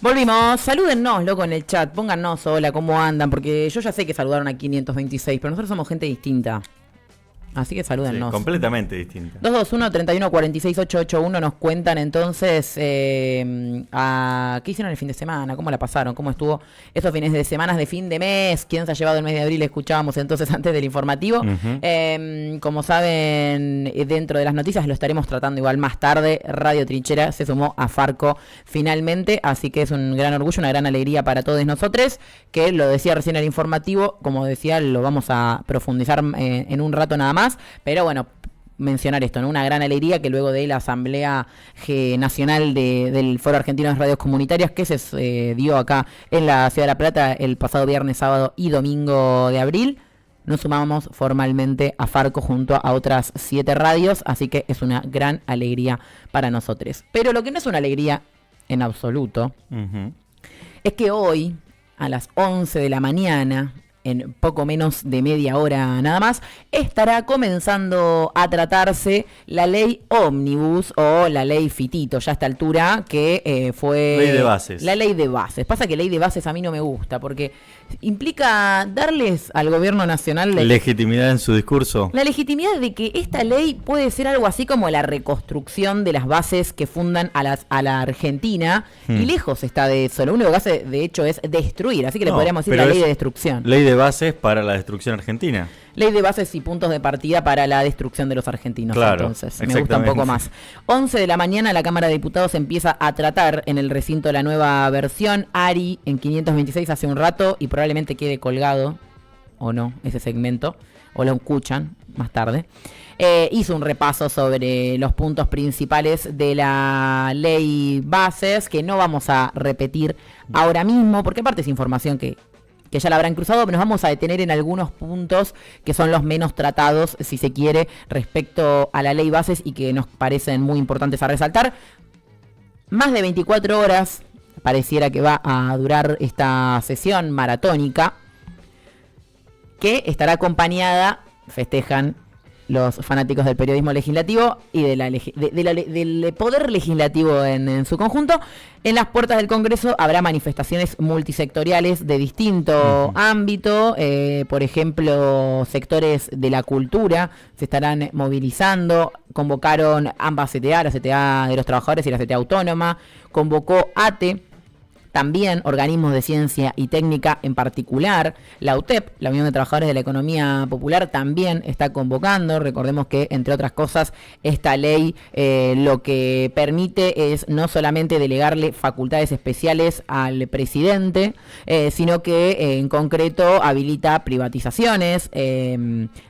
Volvimos, salúdennos, loco, en el chat, póngannos hola, cómo andan, porque yo ya sé que saludaron a 526, pero nosotros somos gente distinta. Así que salúdennos. Sí, completamente distinta. 221-31-46-881 nos cuentan entonces ¿qué hicieron el fin de semana? ¿Cómo la pasaron? ¿Cómo estuvo estos fines de semana de fin de mes? ¿Quién se ha llevado el mes de abril? Escuchábamos entonces antes del informativo. Como saben, dentro de las noticias lo estaremos tratando igual más tarde. Radio Trinchera se sumó a Farco finalmente, así que es un gran orgullo, una gran alegría para todos nosotros, que lo decía recién el informativo, como decía, lo vamos a profundizar en un rato nada más. Pero bueno, mencionar esto, ¿no? Una gran alegría que luego de la Asamblea Nacional del Foro Argentino de Radios Comunitarias que se dio acá en la Ciudad de La Plata el pasado viernes, sábado y domingo de abril, nos sumamos formalmente a Farco junto a otras 7 radios, así que es una gran alegría para nosotros. Pero lo que no es una alegría en absoluto es que hoy, a las 11 de la mañana, en poco menos de media hora nada más, estará comenzando a tratarse la ley Ómnibus o la ley Fitito, ya a esta altura, que fue... Ley de bases. La ley de bases. Pasa que ley de bases a mí no me gusta, porque implica darles al gobierno nacional... legitimidad en su discurso. La legitimidad de que esta ley puede ser algo así como la reconstrucción de las bases que fundan a la Argentina, y lejos está de eso. Lo único que hace, de hecho, es destruir, así que le podríamos decir la ley de destrucción. Ley de bases para la destrucción argentina. Ley de bases y puntos de partida para la destrucción de los argentinos. Claro, entonces, me gusta un poco más. 11 de la mañana la Cámara de Diputados empieza a tratar en el recinto de la nueva versión. Ari en 526 hace un rato y probablemente quede colgado, o no, ese segmento, o lo escuchan más tarde. Hizo un repaso sobre los puntos principales de la ley bases, que no vamos a repetir ahora mismo, porque aparte es información que ya la habrán cruzado, pero nos vamos a detener en algunos puntos que son los menos tratados, si se quiere, respecto a la ley bases y que nos parecen muy importantes a resaltar. Más de 24 horas pareciera que va a durar esta sesión maratónica, que estará acompañada, festejan los fanáticos del periodismo legislativo y del poder legislativo en su conjunto. En las puertas del Congreso habrá manifestaciones multisectoriales de distinto ámbito. Por ejemplo, sectores de la cultura se estarán movilizando. Convocaron ambas CTA, la CTA de los trabajadores y la CTA autónoma. Convocó ATE. También organismos de ciencia y técnica, en particular la UTEP, la Unión de Trabajadores de la Economía Popular, también está convocando. Recordemos que, entre otras cosas, esta ley lo que permite es no solamente delegarle facultades especiales al presidente, sino que en concreto habilita privatizaciones,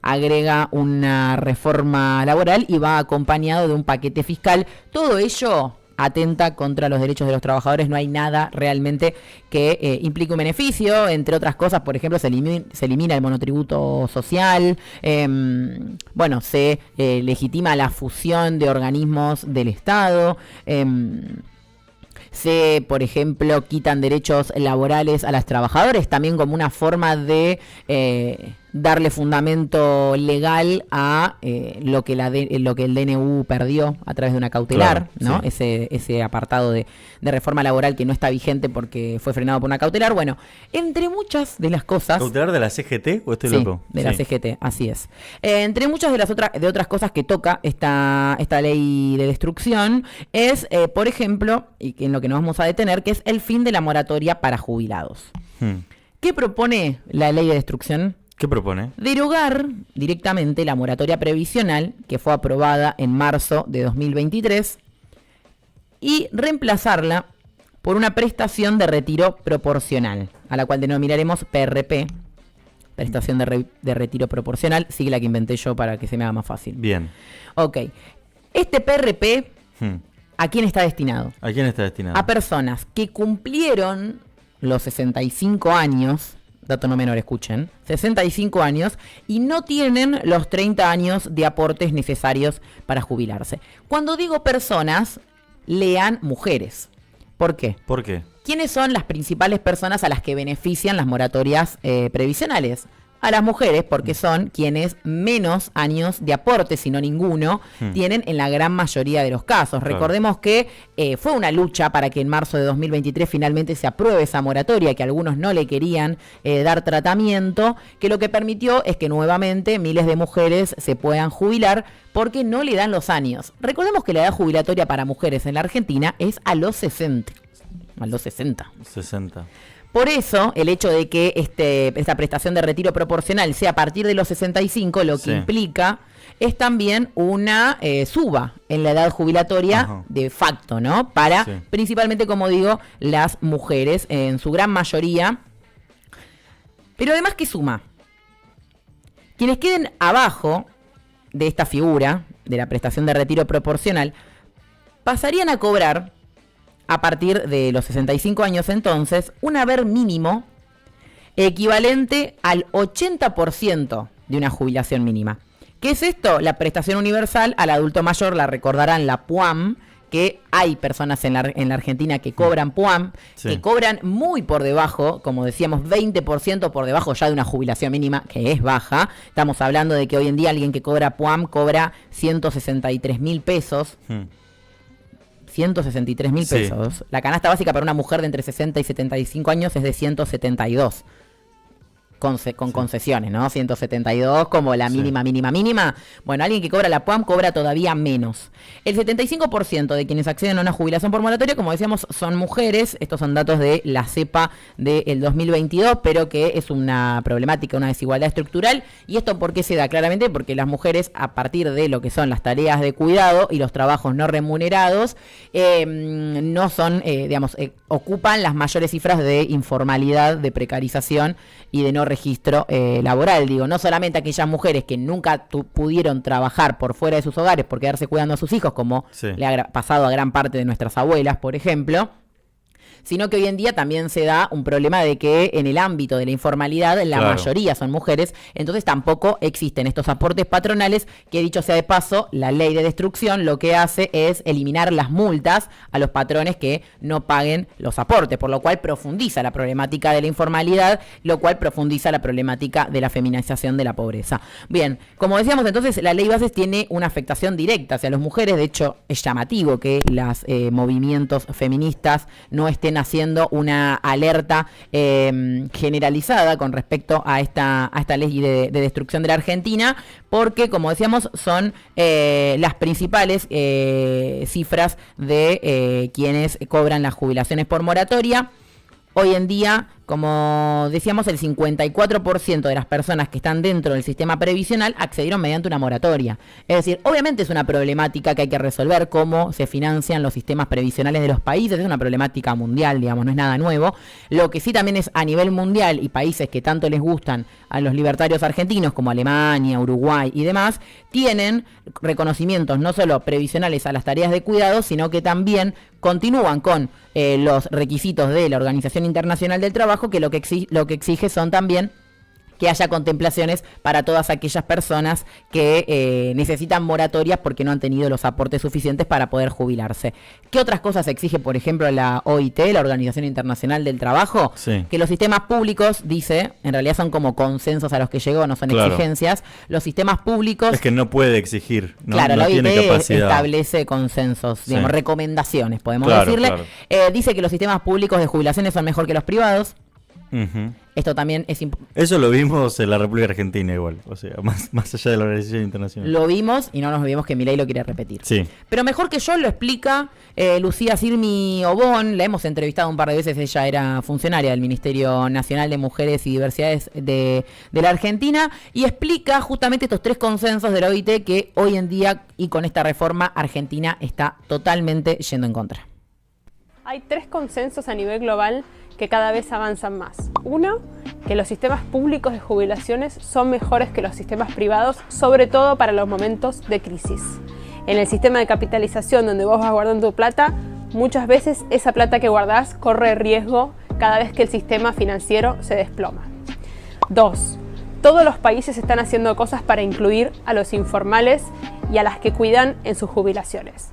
agrega una reforma laboral y va acompañado de un paquete fiscal. Todo ello atenta contra los derechos de los trabajadores. No hay nada realmente que implique un beneficio. Entre otras cosas, por ejemplo, se elimina el monotributo social. Se legitima la fusión de organismos del Estado. Se, por ejemplo, quitan derechos laborales a los trabajadores, también como una forma de darle fundamento legal a lo que el DNU perdió a través de una cautelar, claro, ¿no? Sí. Ese apartado de reforma laboral que no está vigente porque fue frenado por una cautelar. Bueno, entre muchas de las cosas... ¿Cautelar de la CGT o estoy loco? De la CGT, así es. Entre muchas de otras cosas que toca esta ley de destrucción es, por ejemplo, y en lo que nos vamos a detener, que es el fin de la moratoria para jubilados. ¿Qué propone la ley de destrucción? ¿Qué propone? Derogar directamente la moratoria previsional que fue aprobada en marzo de 2023 y reemplazarla por una prestación de retiro proporcional, a la cual denominaremos PRP, prestación de retiro proporcional, sigla que inventé yo para que se me haga más fácil. Bien. Ok. Este PRP, ¿a quién está destinado? ¿A quién está destinado? A personas que cumplieron los 65 años... dato no menor, escuchen, 65 años y no tienen los 30 años de aportes necesarios para jubilarse. Cuando digo personas, lean mujeres. ¿Por qué? ¿Por qué? ¿Quiénes son las principales personas a las que benefician las moratorias previsionales? a las mujeres, porque son quienes menos años de aporte, si no ninguno, tienen en la gran mayoría de los casos. Claro. Recordemos que fue una lucha para que en marzo de 2023 finalmente se apruebe esa moratoria, que algunos no le querían dar tratamiento, que lo que permitió es que nuevamente miles de mujeres se puedan jubilar porque no le dan los años. Recordemos que la edad jubilatoria para mujeres en la Argentina es a los 60. A los 60. 60. Por eso, el hecho de que esta prestación de retiro proporcional sea a partir de los 65, lo que implica es también una suba en la edad jubilatoria de facto, ¿no? Para, principalmente, como digo, las mujeres, en su gran mayoría. Pero además, ¿qué suma? Quienes queden abajo de esta figura, de la prestación de retiro proporcional, pasarían a cobrar, a partir de los 65 años entonces, un haber mínimo equivalente al 80% de una jubilación mínima. ¿Qué es esto? La prestación universal al adulto mayor, la recordarán, la PUAM, que hay personas en la Argentina que cobran PUAM, que cobran muy por debajo, como decíamos, 20% por debajo ya de una jubilación mínima, que es baja. Estamos hablando de que hoy en día alguien que cobra PUAM cobra 163.000 pesos. 163.000 pesos. Sí. La canasta básica para una mujer de entre 60 y 75 años es de 172. Con concesiones, ¿no? 172 como la mínima. Bueno, alguien que cobra la PUAM cobra todavía menos. El 75% de quienes acceden a una jubilación por moratoria, como decíamos, son mujeres. Estos son datos de la CEPA del 2022, pero que es una problemática, una desigualdad estructural. ¿Y esto por qué se da? Claramente porque las mujeres, a partir de lo que son las tareas de cuidado y los trabajos no remunerados, no son, ocupan las mayores cifras de informalidad, de precarización y de no registro laboral. Digo, no solamente aquellas mujeres que nunca pudieron trabajar por fuera de sus hogares por quedarse cuidando a sus hijos, como le ha pasado a gran parte de nuestras abuelas, por ejemplo, sino que hoy en día también se da un problema de que en el ámbito de la informalidad la mayoría son mujeres, entonces tampoco existen estos aportes patronales que, dicho sea de paso, la ley de destrucción lo que hace es eliminar las multas a los patrones que no paguen los aportes, por lo cual profundiza la problemática de la informalidad, lo cual profundiza la problemática de la feminización de la pobreza. Bien, como decíamos entonces, la ley Bases tiene una afectación directa hacia las mujeres. De hecho, es llamativo que los movimientos feministas no estén haciendo una alerta generalizada con respecto a esta ley de destrucción de la Argentina, porque, como decíamos, son las principales cifras de quienes cobran las jubilaciones por moratoria. Hoy en día, como decíamos, el 54% de las personas que están dentro del sistema previsional accedieron mediante una moratoria. Es decir, obviamente es una problemática que hay que resolver, cómo se financian los sistemas previsionales de los países. Es una problemática mundial, digamos, no es nada nuevo. Lo que sí también es a nivel mundial, y países que tanto les gustan a los libertarios argentinos, como Alemania, Uruguay y demás, tienen reconocimientos no solo previsionales a las tareas de cuidado, sino que también continúan con los requisitos de la Organización Internacional del Trabajo, que lo que exige son también que haya contemplaciones para todas aquellas personas que necesitan moratorias porque no han tenido los aportes suficientes para poder jubilarse. ¿Qué otras cosas exige, por ejemplo, la OIT, la Organización Internacional del Trabajo? Sí. Que los sistemas públicos, dice, en realidad son como consensos a los que llegó, no son exigencias. Los sistemas públicos... Es que no puede exigir, no, claro, no la OIT tiene capacidad. Establece consensos, digamos, recomendaciones, podemos decirle. Claro. Dice que los sistemas públicos de jubilaciones son mejor que los privados. Esto también es Eso lo vimos en la República Argentina igual, o sea, más allá de la organización internacional. Lo vimos y no nos olvidemos que Milei lo quiere repetir. Sí. Pero mejor que yo lo explica Lucía Sirmi Obón, la hemos entrevistado un par de veces, ella era funcionaria del Ministerio Nacional de Mujeres y Diversidades de la Argentina, y explica justamente estos tres consensos de la OIT que hoy en día y con esta reforma Argentina está totalmente yendo en contra. Hay tres consensos a nivel global que cada vez avanzan más. Uno, que los sistemas públicos de jubilaciones son mejores que los sistemas privados, sobre todo para los momentos de crisis. En el sistema de capitalización donde vos vas guardando tu plata, muchas veces esa plata que guardás corre riesgo cada vez que el sistema financiero se desploma. Dos, todos los países están haciendo cosas para incluir a los informales y a las que cuidan en sus jubilaciones.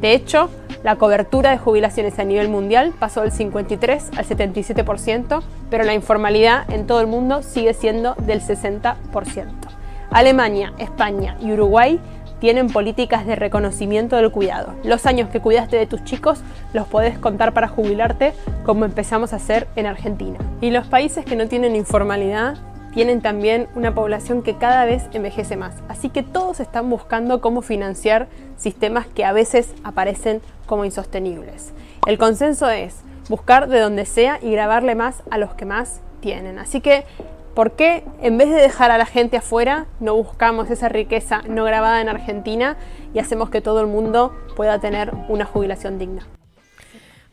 De hecho, la cobertura de jubilaciones a nivel mundial pasó del 53 al 77%, pero la informalidad en todo el mundo sigue siendo del 60%. Alemania, España y Uruguay tienen políticas de reconocimiento del cuidado. Los años que cuidaste de tus chicos los podés contar para jubilarte, como empezamos a hacer en Argentina. Y los países que no tienen informalidad tienen también una población que cada vez envejece más. Así que todos están buscando cómo financiar sistemas que a veces aparecen como insostenibles. El consenso es buscar de donde sea y grabarle más a los que más tienen. Así que, ¿por qué en vez de dejar a la gente afuera, no buscamos esa riqueza no grabada en Argentina y hacemos que todo el mundo pueda tener una jubilación digna?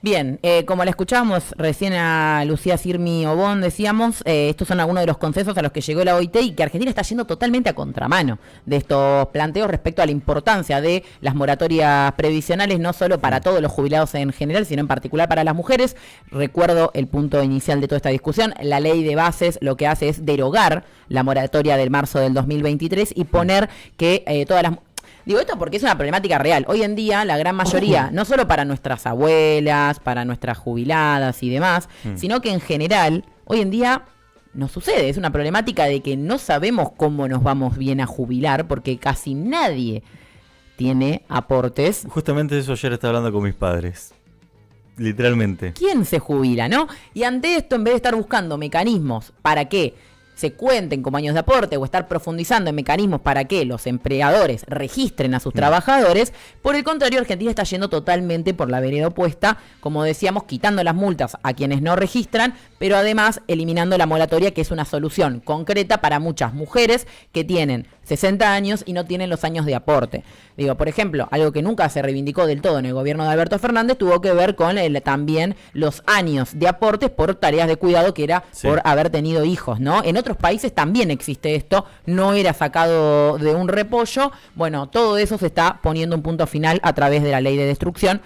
Bien, como la escuchábamos recién a Lucía Sirmi Obón, decíamos, estos son algunos de los consensos a los que llegó la OIT y que Argentina está yendo totalmente a contramano de estos planteos respecto a la importancia de las moratorias previsionales, no solo para todos los jubilados en general, sino en particular para las mujeres. Recuerdo el punto inicial de toda esta discusión, la ley de bases lo que hace es derogar la moratoria del marzo del 2023 y poner que todas las... Digo esto porque es una problemática real. Hoy en día la gran mayoría, no solo para nuestras abuelas, para nuestras jubiladas y demás, sino que en general, hoy en día nos sucede. Es una problemática de que no sabemos cómo nos vamos bien a jubilar porque casi nadie tiene aportes. Justamente eso ayer estaba hablando con mis padres. Literalmente. ¿Quién se jubila, no? Y ante esto, en vez de estar buscando mecanismos para que se cuenten como años de aporte o estar profundizando en mecanismos para que los empleadores registren a sus trabajadores, por el contrario, Argentina está yendo totalmente por la vereda opuesta, como decíamos, quitando las multas a quienes no registran, pero además eliminando la moratoria, que es una solución concreta para muchas mujeres que tienen 60 años y no tienen los años de aporte. Digo, por ejemplo, algo que nunca se reivindicó del todo en el gobierno de Alberto Fernández tuvo que ver con también los años de aportes por tareas de cuidado, que era por haber tenido hijos, ¿no? En otros países también existe esto, no era sacado de un repollo. Bueno, todo eso se está poniendo un punto final a través de la ley de destrucción,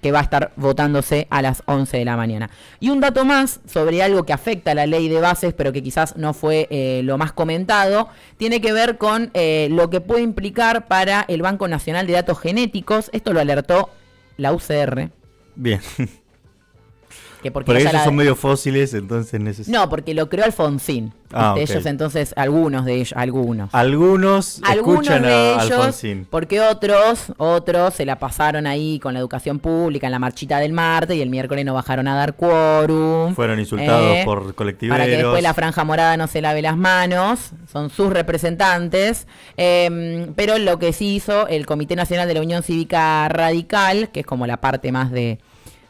que va a estar votándose a las 11 de la mañana. Y un dato más sobre algo que afecta a la ley de bases, pero que quizás no fue lo más comentado, tiene que ver con lo que puede implicar para el Banco Nacional de Datos Genéticos. Esto lo alertó la UCR. Bien. Que porque porque ellos son medio fósiles, entonces No, porque lo creó Alfonsín. Okay. Ellos entonces, algunos de ellos, algunos escuchan de a ellos, Alfonsín. Porque otros se la pasaron ahí con la educación pública en la marchita del martes y el miércoles no bajaron a dar quórum. Fueron insultados por colectiveros. Para que después la Franja Morada no se lave las manos. Son sus representantes. Pero lo que sí hizo el Comité Nacional de la Unión Cívica Radical, que es como la parte más de...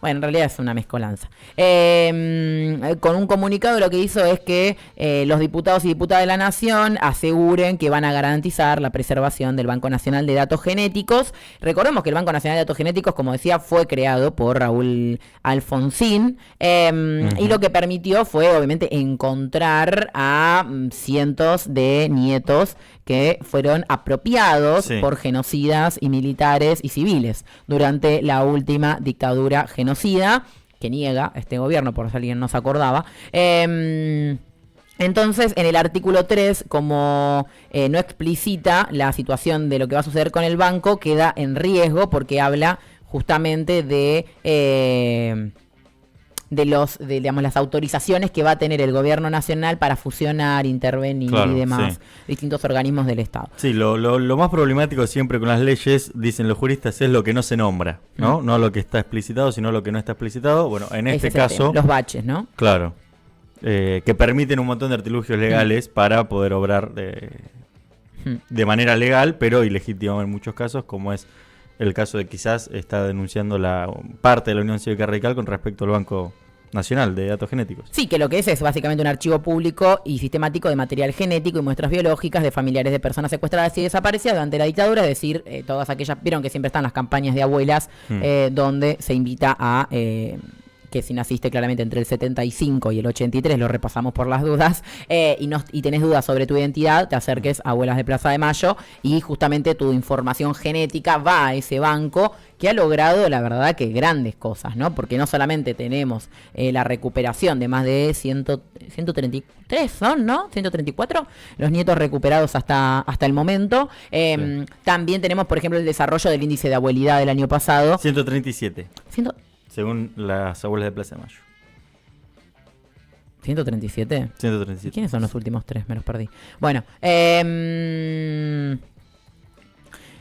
Bueno, en realidad es una mezcolanza. Con un comunicado lo que hizo es que los diputados y diputadas de la Nación aseguren que van a garantizar la preservación del Banco Nacional de Datos Genéticos. Recordemos que el Banco Nacional de Datos Genéticos, como decía, fue creado por Raúl Alfonsín y lo que permitió fue, obviamente, encontrar a cientos de nietos que fueron apropiados por genocidas y militares y civiles durante la última dictadura genocida, que niega este gobierno, por si alguien no se acordaba. Entonces, en el artículo 3, como no explicita la situación de lo que va a suceder con el banco, queda en riesgo porque habla justamente de las autorizaciones que va a tener el gobierno nacional para fusionar, intervenir y demás, distintos organismos del Estado. Sí, lo más problemático siempre con las leyes, dicen los juristas, es lo que no se nombra, ¿no? No lo que está explicitado, sino lo que no está explicitado. Bueno, en este caso... Los baches, ¿no? Claro. Que permiten un montón de artilugios legales para poder obrar de manera legal, pero ilegítima en muchos casos, como es el caso de quizás está denunciando la parte de la Unión Cívica Radical con respecto al Banco Nacional de Datos Genéticos. Sí, que lo que es básicamente un archivo público y sistemático de material genético y muestras biológicas de familiares de personas secuestradas y desaparecidas durante la dictadura, es decir, todas aquellas, vieron que siempre están las campañas de abuelas donde se invita a que si naciste claramente entre el 75 y el 83, lo repasamos por las dudas, y tenés dudas sobre tu identidad, te acerques a Abuelas de Plaza de Mayo y justamente tu información genética va a ese banco que ha logrado, la verdad, que grandes cosas, ¿no? Porque no solamente tenemos la recuperación de más de 133 son, ¿no? 134 los nietos recuperados hasta el momento. Sí. También tenemos, por ejemplo, el desarrollo del índice de abuelidad del año pasado. 137, según las Abuelas de Plaza de Mayo. 137. 137. ¿Quiénes son los últimos tres? Me los perdí. Bueno,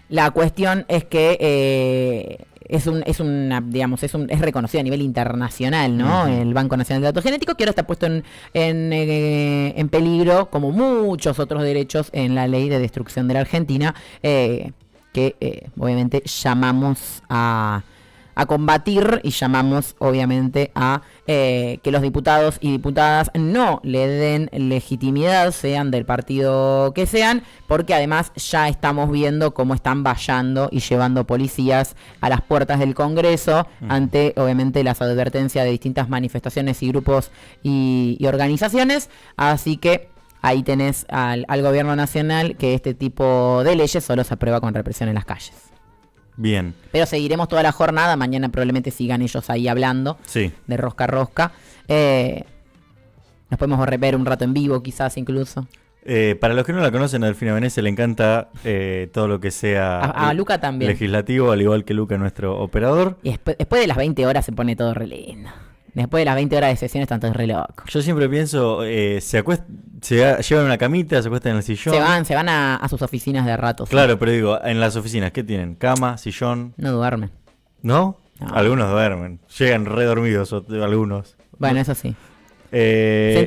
la cuestión es que es reconocido a nivel internacional, ¿no? Uh-huh. El Banco Nacional de Datos Genéticos, que ahora está puesto en peligro, como muchos otros derechos, en la ley de destrucción de la Argentina, que obviamente llamamos a combatir y llamamos obviamente a que los diputados y diputadas no le den legitimidad, sean del partido que sean, porque además ya estamos viendo cómo están vallando y llevando policías a las puertas del Congreso ante obviamente las advertencias de distintas manifestaciones y grupos y organizaciones, así que ahí tenés al gobierno nacional que este tipo de leyes solo se aprueba con represión en las calles. Bien. Pero seguiremos toda la jornada. Mañana probablemente sigan ellos ahí hablando. Sí. De rosca a rosca. Nos podemos ver un rato en vivo, quizás incluso. Para los que no la conocen, a Delfina Venece le encanta todo lo que sea A Luca también. legislativo, al igual que Luca, nuestro operador. Y después de las 20 horas se pone todo re lindo. Después de las 20 horas de sesión están todos re locos. Yo siempre pienso, llevan una camita, se acuestan en el sillón. Se van a sus oficinas de rato. Claro, pero digo, en las oficinas, ¿qué tienen? Cama, sillón. No duermen. ¿No? No. Algunos duermen. Llegan re dormidos algunos. Bueno, eso sí. Eh,